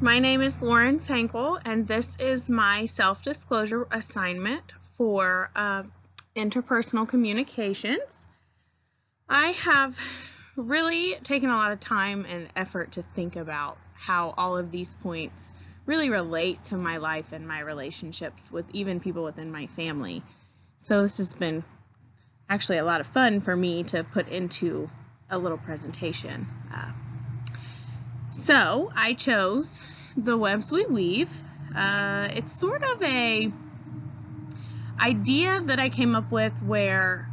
My name is Lauren Fankel, and this is my self-disclosure assignment for interpersonal communications. I have really taken a lot of time and effort to think about how all of these points really relate to my life and my relationships with even people within my family. So this has been actually a lot of fun for me to put into a little presentation. So I chose The Webs We Weave. It's sort of a idea that I came up with where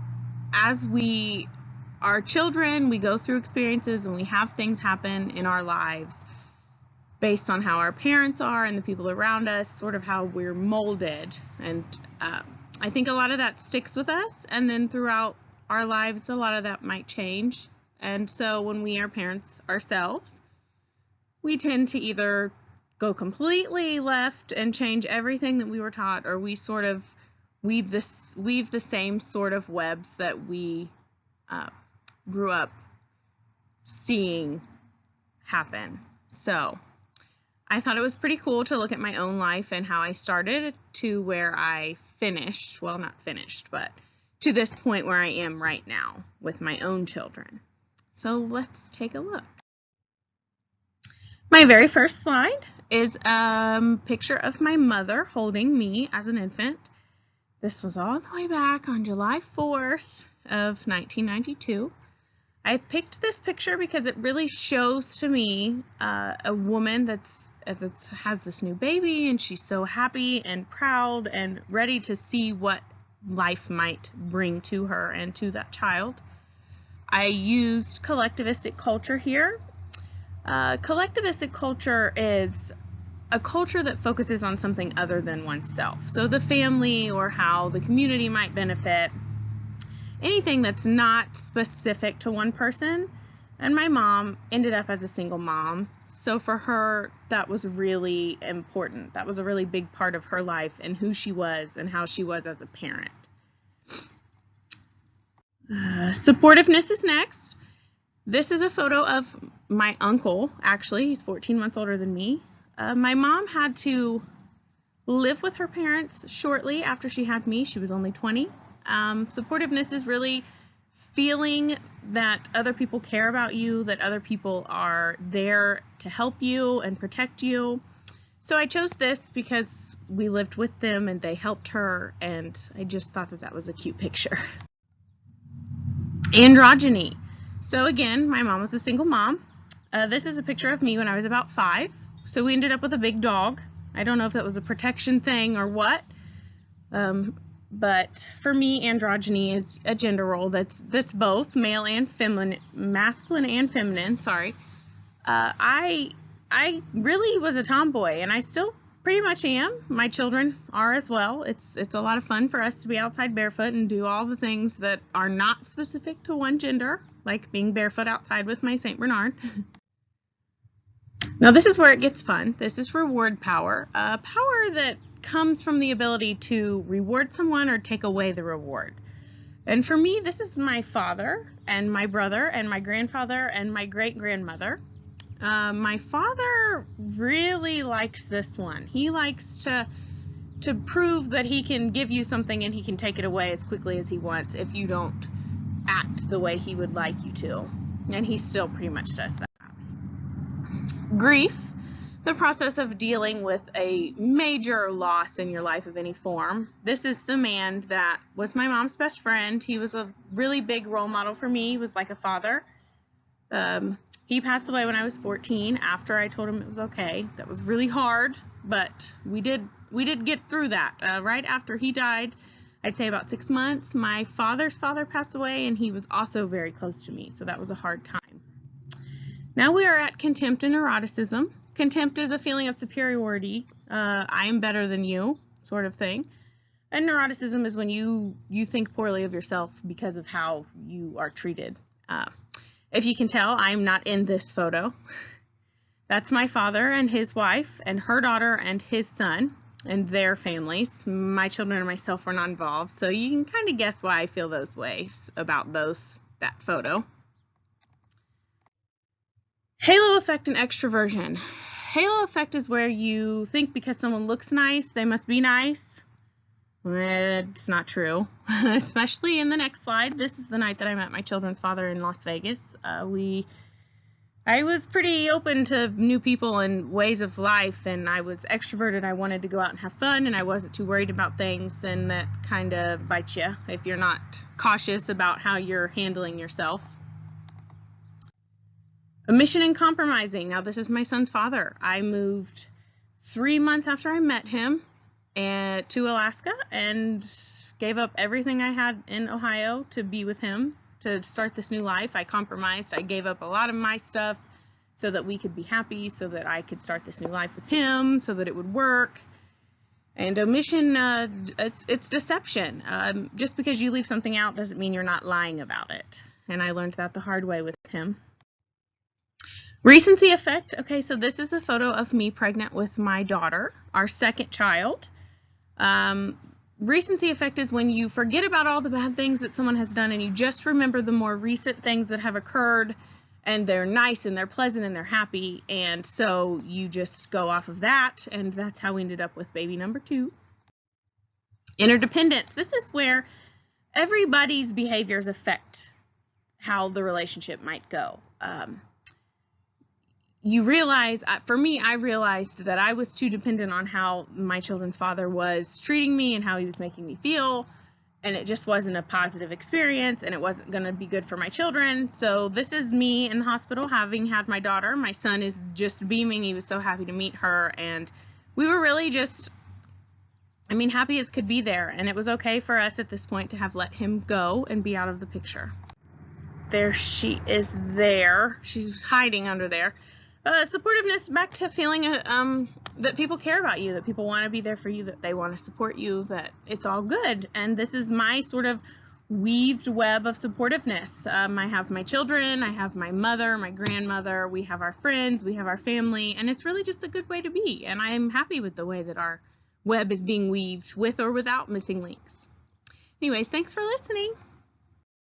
as we are children, we go through experiences and we have things happen in our lives based on how our parents are and the people around us, sort of how we're molded. And I think a lot of that sticks with us, and then throughout our lives, a lot of that might change. And so when we are parents ourselves, we tend to either go completely left and change everything that we were taught, or we sort of weave the same sort of webs that we grew up seeing happen. So I thought it was pretty cool to look at my own life and how I started to where I finished, well, not finished, but to this point where I am right now with my own children. So let's take a look. My very first slide is a picture of my mother holding me as an infant. This was all the way back on July 4th of 1992. I picked this picture because it really shows to me a woman that has this new baby, and she's so happy and proud and ready to see what life might bring to her and to that child. I used collectivistic culture here. Collectivistic culture is a culture that focuses on something other than oneself. So the family or how the community might benefit, anything that's not specific to one person. And my mom ended up as a single mom. So for her, that was really important. That was a really big part of her life and who she was and how she was as a parent. Supportiveness is next. This is a photo of my uncle, actually. He's 14 months older than me. My mom had to live with her parents shortly after she had me. She was only 20. Supportiveness is really feeling that other people care about you, that other people are there to help you and protect you. So I chose this because we lived with them and they helped her, and I just thought that that was a cute picture. Androgyny. So again, my mom was a single mom. This is a picture of me when I was about 5. So we ended up with a big dog. I don't know if that was a protection thing or what. But for me, androgyny is a gender role that's both male and feminine, masculine and feminine. Sorry. I really was a tomboy, and I still pretty much am. My children are as well. It's a lot of fun for us to be outside barefoot and do all the things that are not specific to one gender, like being barefoot outside with my Saint Bernard. Now this is where it gets fun. This is reward power, power that comes from the ability to reward someone or take away the reward. And for me, this is my father and my brother and my grandfather and my great-grandmother. My father really likes this one. He likes to prove that he can give you something and he can take it away as quickly as he wants if you don't act the way he would like you to. And he still pretty much does that. Grief, the process of dealing with a major loss in your life of any form. This is the man that was my mom's best friend. He was a really big role model for me. He was like a father. He passed away when I was 14 after I told him it was okay. That was really hard, but we did get through that. Right after he died, I'd say about 6 months, my father's father passed away, and he was also very close to me, so that was a hard time. Now we are at contempt and neuroticism. Contempt is a feeling of superiority. I am better than you, sort of thing. And neuroticism is when you think poorly of yourself because of how you are treated. If you can tell, I'm not in this photo. That's my father and his wife and her daughter and his son and their families. My children and myself were not involved, so you can kind of guess why I feel those ways about that photo. Halo effect and extroversion. halo effect is where you think because someone looks nice, they must be nice. It's not true, especially in the next slide. This is the night that I met my children's father in Las Vegas. I was pretty open to new people and ways of life, and I was extroverted. I wanted to go out and have fun, and I wasn't too worried about things, and that kind of bites you if you're not cautious about how you're handling yourself. Omission and compromising. Now, this is my son's father. I moved 3 months after I met him to Alaska and gave up everything I had in Ohio to be with him, to start this new life. I compromised. I gave up a lot of my stuff so that we could be happy, so that I could start this new life with him, so that it would work. And omission, it's deception. Just because you leave something out doesn't mean you're not lying about it. And I learned that the hard way with him. Recency effect. Okay, so this is a photo of me pregnant with my daughter, our second child. Recency effect is when you forget about all the bad things that someone has done and you just remember the more recent things that have occurred, and they're nice and they're pleasant and they're happy, and so you just go off of that, and that's how we ended up with baby number 2. Interdependence. This is where everybody's behaviors affect how the relationship might go. You realize, for me, I realized that I was too dependent on how my children's father was treating me and how he was making me feel, and it just wasn't a positive experience, and it wasn't going to be good for my children. So this is me in the hospital having had my daughter. My son is just beaming. He was so happy to meet her, and we were really just, happy as could be there, and it was okay for us at this point to have let him go and be out of the picture. There she is there. She's hiding under there. Supportiveness, back to feeling that people care about you, that people want to be there for you, that they want to support you, that it's all good. And this is my sort of weaved web of supportiveness. I have my children, I have my mother, my grandmother, we have our friends, we have our family, and it's really just a good way to be. And I'm happy with the way that our web is being weaved, with or without missing links. Anyways, thanks for listening.